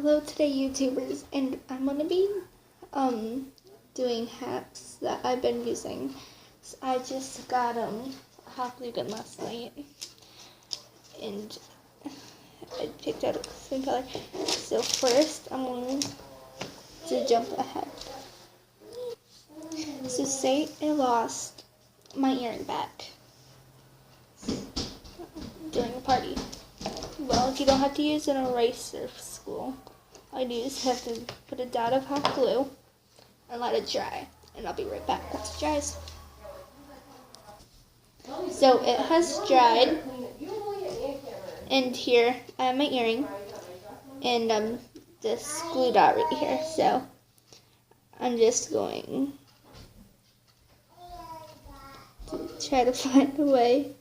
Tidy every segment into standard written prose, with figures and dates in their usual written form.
Hello today YouTubers, and I'm gonna be doing hacks that I've been using. So I just got hot glue gun last night, and I picked out a same color. So first I'm going to jump ahead. So say I lost my earring back during a party. Well, you don't have to use an eraser for school. All you do is have to put a dot of hot glue and let it dry. And I'll be right back once it dries. So it has dried. And here I have my earring. And this glue dot right here. So I'm just going to try to find a way.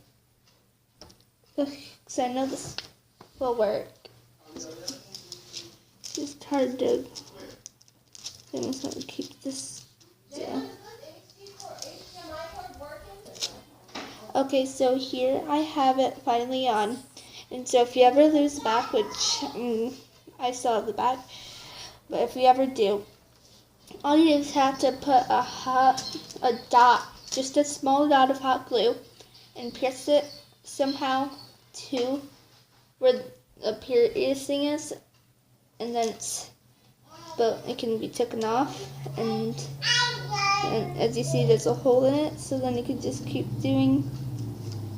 Because I know this will work. It's just hard to. I'm just going to keep this down. Okay, so here I have it finally on. And so if you ever lose the back, which I still have the back, but if you ever do, all you do is have to put a dot, just a small dot of hot glue, and pierce it somehow to where the piercing is, and then it can be taken off, and as you see there's a hole in it, so then you can just keep doing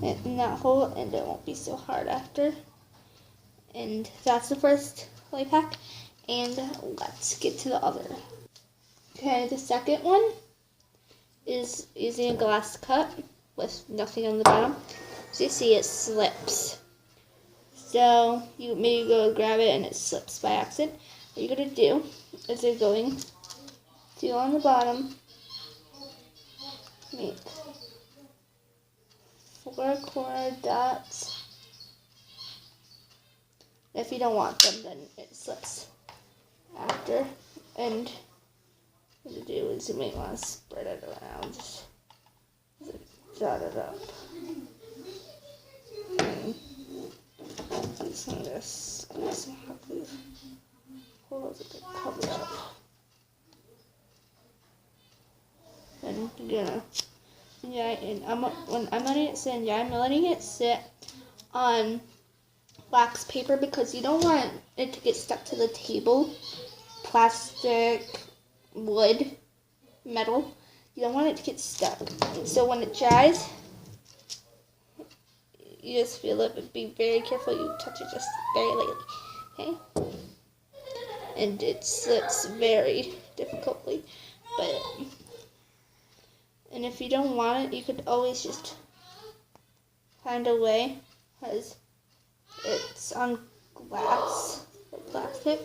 it in that hole and it won't be so hard after. And that's the first life hack, and let's get to the other. Okay, the second one is using a glass cup with nothing on the bottom. So you see it slips. So you maybe go grab it and it slips by accident. What you're going to do is you're going to on the bottom make 4 corner dots. If you don't want them, then it slips after. And what you do is you may want to spread it around. Just dot it up. And use some of this. Use some hot glue. Hold on, to cover up. And you're gonna when I'm letting it sit, I'm letting it sit on wax paper because you don't want it to get stuck to the table. Plastic, wood, metal. You don't want it to get stuck. And so when it dries, you just feel it, but be very careful. You touch it just very lightly, okay? And it slips very difficultly, and if you don't want it, you could always just find a way, because it's on glass or plastic.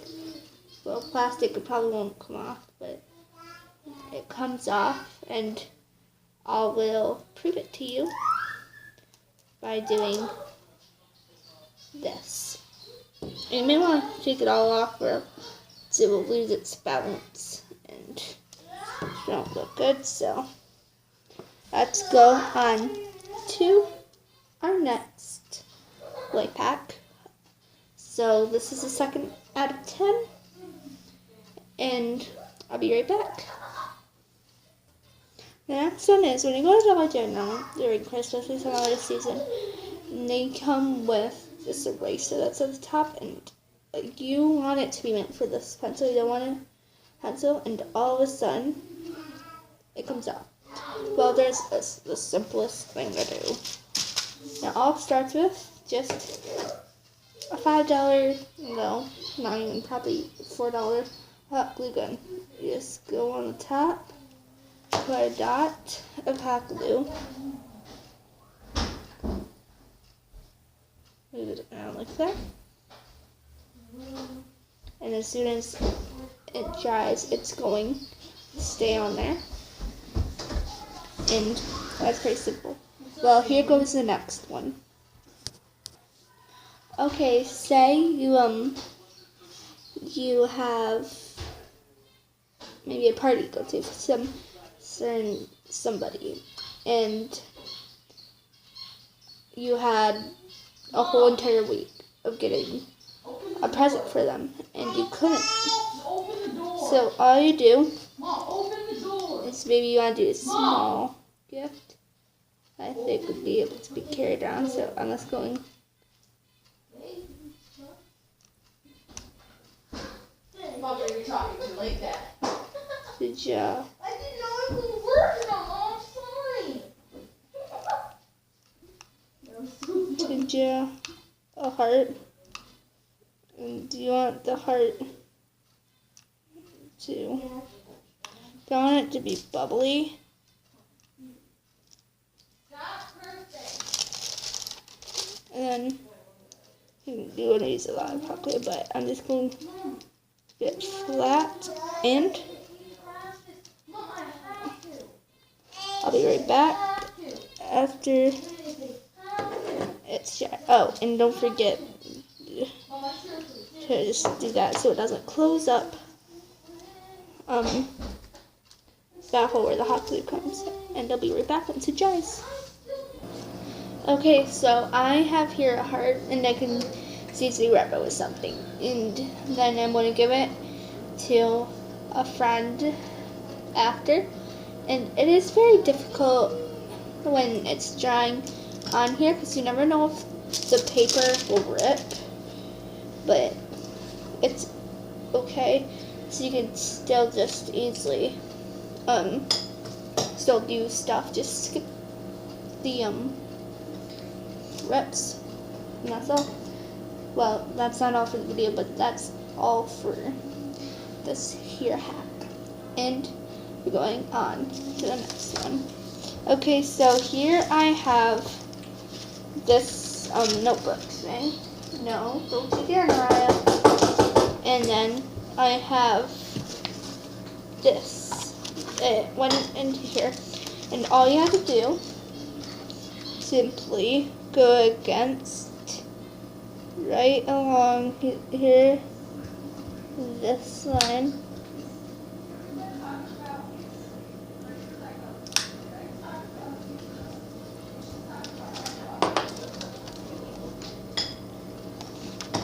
Well, plastic it probably won't come off, but it comes off, and I will prove it to you by doing this. And you may want to take it all off, or it will lose its balance and it won't look good. So let's go on to our next life hack. So this is the second out of 10, and I'll be right back. The next one is when you go to Dollar General during Christmas or some other season, they come with this eraser that's at the top, and you want it to be meant for this pencil. You don't want a pencil, and all of a sudden it comes off. Well, there's the simplest thing to do. Now, all starts with just a $5, no, not even, probably $4 hot glue gun. You just go on the top, put a dot of hot glue, move it around like that, and as soon as it dries, it's going to stay on there. And that's pretty simple. Well, here goes the next one. Okay, say you have maybe a party to go to for somebody, and you had a whole entire week of getting a present for them, and you couldn't. So all you do is maybe you want to do a small gift. I think would be able to be carried around. So I'm just going. Good job. I didn't know I was working on Mom's sign. Good job. A heart. And do you want the heart to? Do you want it to be bubbly? And then you want to use a lot of chocolate, but I'm just going to get flat, and I'll be right back after it's dry. Oh, and don't forget to just do that so it doesn't close up that hole where the hot glue comes, and I'll be right back once it dries. Okay, so I have here a heart, and I can easily wrap it with something, and then I'm going to give it to a friend after, and it is very difficult when it's drying on here because you never know if the paper will rip, but it's okay, so you can still just easily still do stuff, just skip the rips, and that's all. Well, that's not all for the video, but that's all for this here hack. And we're going on to the next one. Okay, so here I have this notebook thing. No, don't you dare, Mariah. And then I have this. It went into here. And all you have to do, simply go against right along here, this line,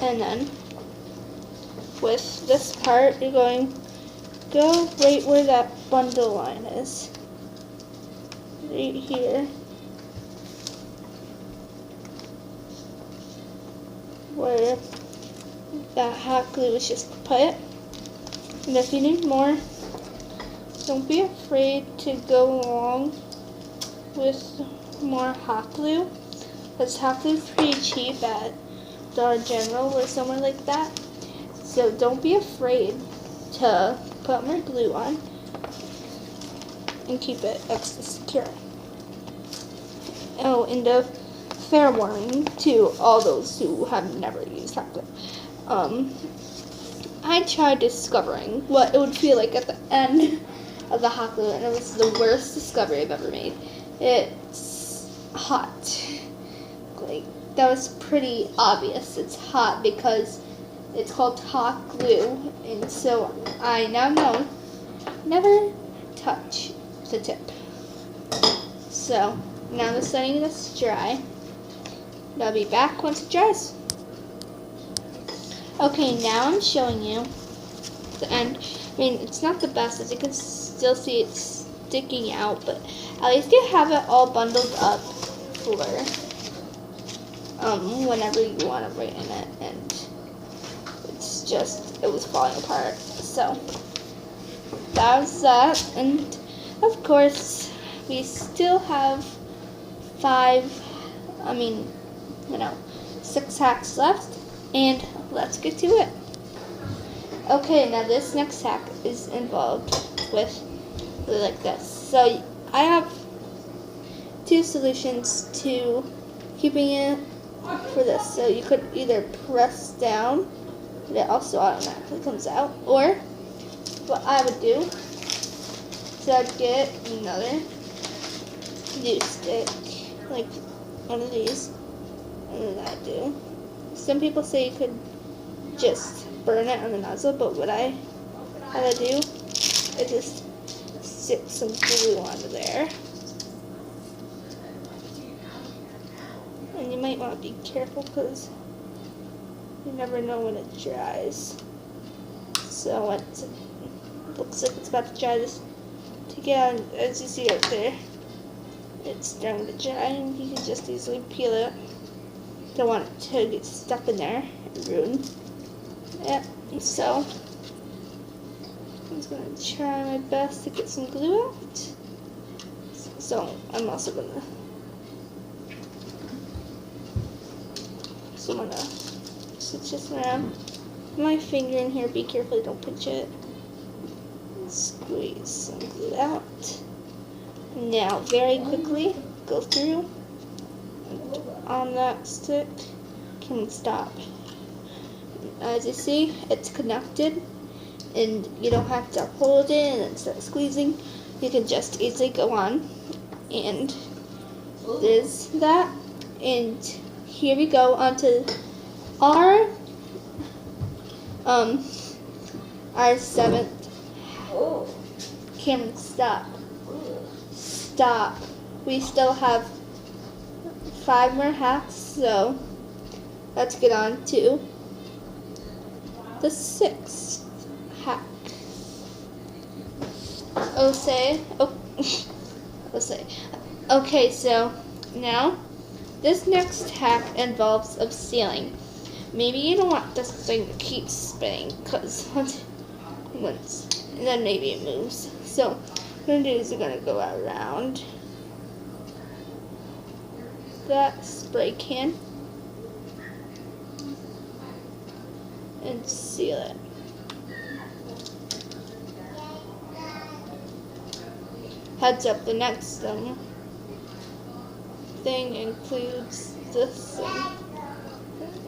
and then with this part you're going to go right where that bundle line is, right here, where that hot glue was just put. And if you need more, don't be afraid to go along with more hot glue, because hot glue is pretty cheap at Dollar General or somewhere like that. So don't be afraid to put more glue on and keep it extra secure. Oh, and a fair warning to all those who have never used hot glue. I tried discovering what it would feel like at the end of the hot glue, and it was the worst discovery I've ever made. It's hot. Like, that was pretty obvious. It's hot because it's called hot glue, and so I now know never touch the tip. So now I'm just letting this dry. I'll be back once it dries. Okay, now I'm showing you the end. I mean, it's not the best, as you can still see it's sticking out, but at least you have it all bundled up for whenever you want to write in it, and it's just, it was falling apart. So that was that, and of course we still have 6 hacks left, and let's get to it. Okay, now this next hack is involved with like this. So I have 2 solutions to keeping it for this. So you could either press down, and it also automatically comes out, or what I would do is I'd get another glue stick, like one of these, and then I do. Some people say you could just burn it on the nozzle, but what I do is just stick some glue onto there. And you might want to be careful because You never know when it dries. So once it looks like it's about to dry, this take it out, as you see right there, it's starting to dry, and you can just easily peel it. Don't want it to get stuck in there and ruin it. So I'm just gonna try my best to get some glue out. So I'm also gonna switch this around. My finger in here, be careful, don't pinch it. Squeeze some glue out. Now very quickly go through on that stick. Can stop. As you see, it's connected, and you don't have to hold it and then start squeezing. You can just easily go on, and there's that. And here we go onto our 7th. Cameron, stop. Stop. We still have 5 more hacks, so let's get on to the 6th hack. Okay, so now this next hack involves of sealing. Maybe you don't want this thing to keep spinning, because once, and then maybe it moves. So what I'm gonna do is we're gonna go around that spray can and seal it. Heads up, the next thing includes this thing.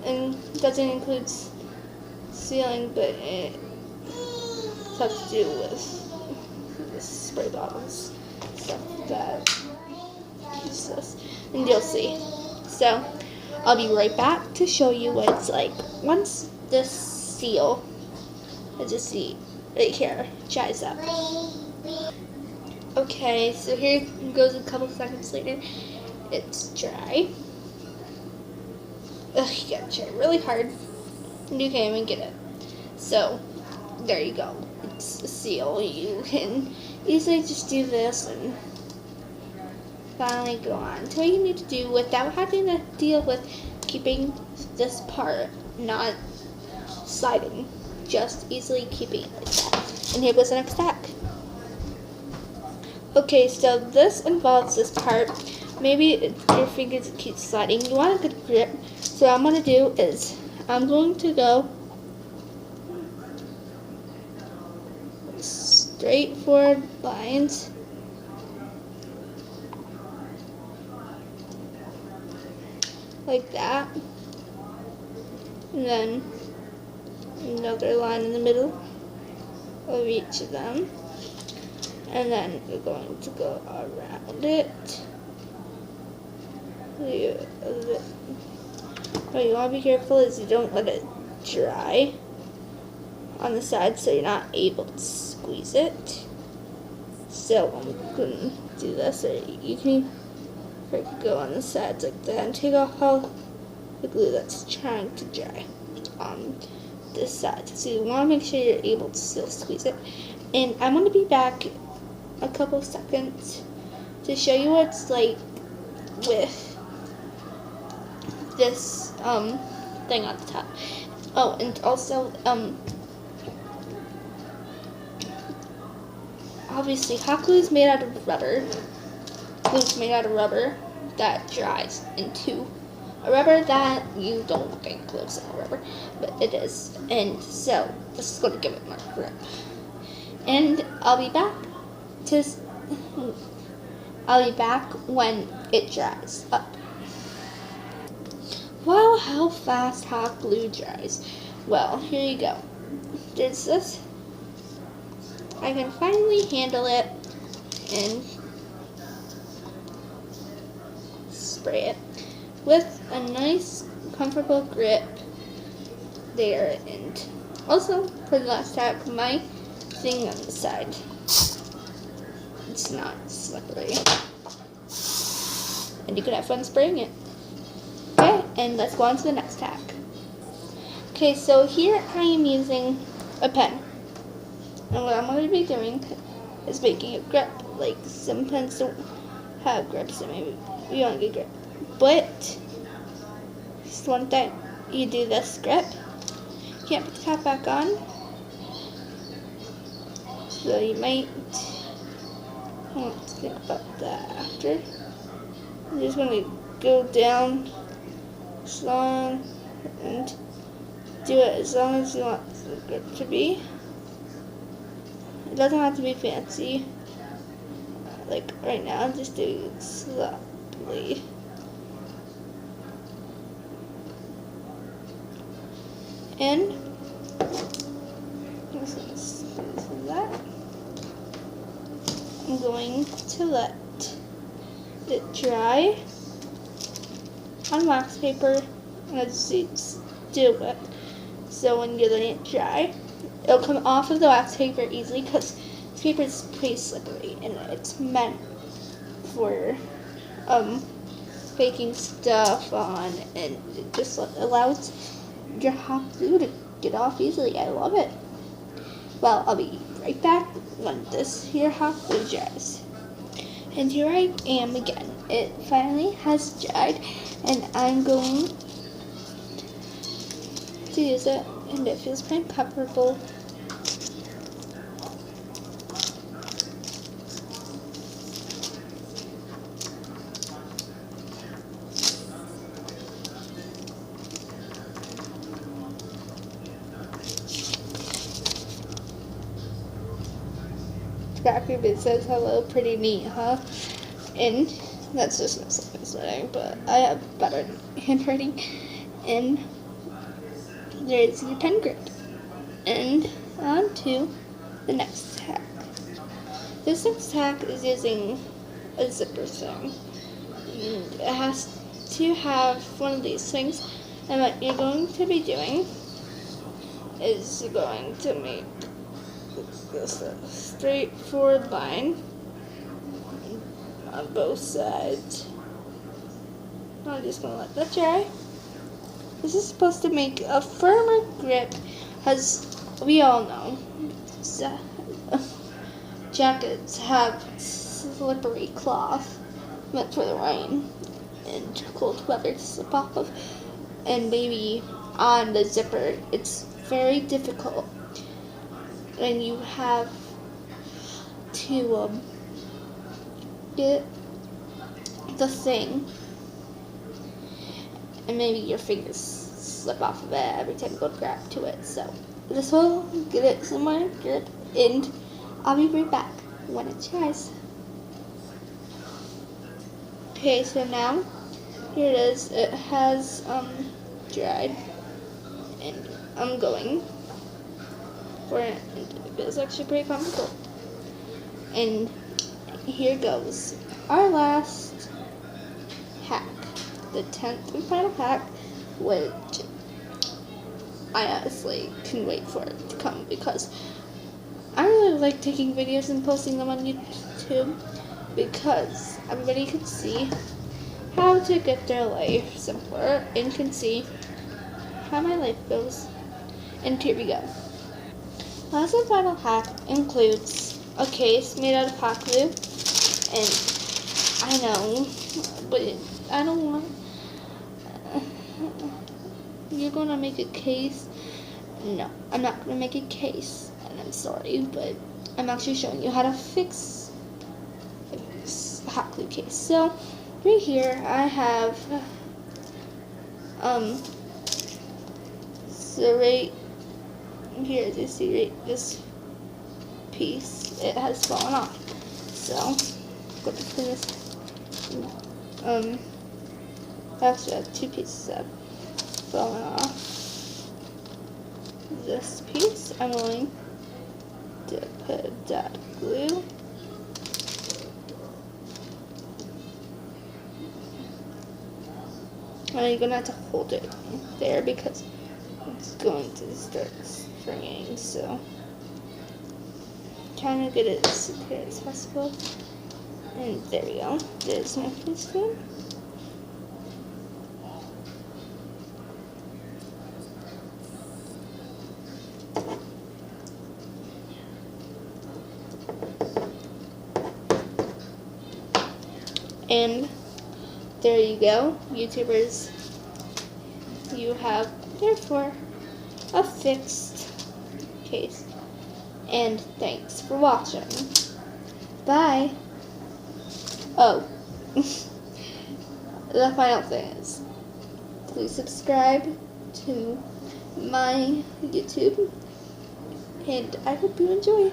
And doesn't include sealing, but it has to do with the spray bottles, stuff that use this, and you'll see. So I'll be right back to show you what it's like once this seal, as you see right here, dries up. Okay, so here it goes a couple seconds later. It's dry. Ugh, you gotta try really hard, and you can't even get it. So there you go. It's a seal. You can easily just do this and finally go on to what you need to do without having to deal with keeping this part not sliding. Just easily keeping it like that. And here goes the next hack. Okay, so this involves this part. Maybe your fingers keep sliding. You want a good grip. So what I'm going to do is I'm going to go straight forward lines. Like that. And then another line in the middle of each of them. And then we're going to go around it. What you want to be careful is you don't let it dry on the side so you're not able to squeeze it. So I'm going to do this, or you can go on the sides like that and take off all the glue that's trying to dry on this side. So you want to make sure you're able to still squeeze it. And I'm going to be back a couple seconds to show you what it's like with this thing on the top. Oh, and also obviously hot glue is made out of rubber. Glue is made out of rubber that dries into a rubber that you don't think looks like rubber, but it is. And so this is going to give it more grip. And I'll be back when it dries up. Wow, how fast hot glue dries. Well, here you go. There's this. I can finally handle it and spray it with a nice, comfortable grip there. And also, for the last hack, my thing on the side, it's not slippery. And you can have fun spraying it. Okay, and let's go on to the next hack. Okay, so here I am using a pen. And what I'm going to be doing is making a grip. Like some pens don't have grips, so maybe you don't get grip. But just one thing, you do this grip, you can't put the cap back on. So you might want to think about that after. I'm just going to go down as long and do it as long as you want the grip to be. It doesn't have to be fancy. Like right now, I'm just doing it slowly. And that. I'm going to let it dry on wax paper as it's do it. So when you're letting it dry, it'll come off of the wax paper easily because this paper is pretty slippery and it's meant for baking stuff on, and it just allows your hot glue to get off easily. I love it. Well, I'll be right back when this here hot glue dries. And here I am again. It finally has dried, and I'm going to use it, and it feels pretty comfortable. Scrappy Bit says hello, pretty neat, huh? And that's just my self-insulating, but I have better handwriting. And there's your pen grip. And on to the next hack. This next hack is using a zipper thing. And it has to have one of these things. And what you're going to be doing is going to make this a straightforward line on both sides. I'm just going to let that dry. This is supposed to make a firmer grip, as we all know, jackets have slippery cloth meant for the rain and cold weather to slip off of, and maybe on the zipper it's very difficult, and you have to get the thing, and maybe your fingers slip off of it every time you go to grab to it. So this will get it somewhere good, and I'll be right back when it dries. Okay, so now here it is. It has dried, and I'm going for it. It feels actually pretty comfortable. And here goes our last hack, the 10th and final hack, which I honestly couldn't wait for it to come because I really like taking videos and posting them on YouTube because everybody can see how to get their life simpler and can see how my life goes. And here we go. Last and final hack includes a case made out of hot glue, and I know, but I don't want. You're gonna make a case? No, I'm not gonna make a case, and I'm sorry, but I'm actually showing you how to fix a hot glue case. So right here I have so right here, you see right this piece, it has fallen off. So I'm gonna clean this. Actually, I have two pieces that have fallen off. This piece, I'm going to put a dot of glue. And you're gonna have to hold it there because it's going to start stringing. So trying to get it as secure as possible. And there we go. There's my first one. And there you go, YouTubers. You have, therefore, a fixed case. And thanks for watching. Bye. Oh, the final thing is, please subscribe to my YouTube, and I hope you enjoy.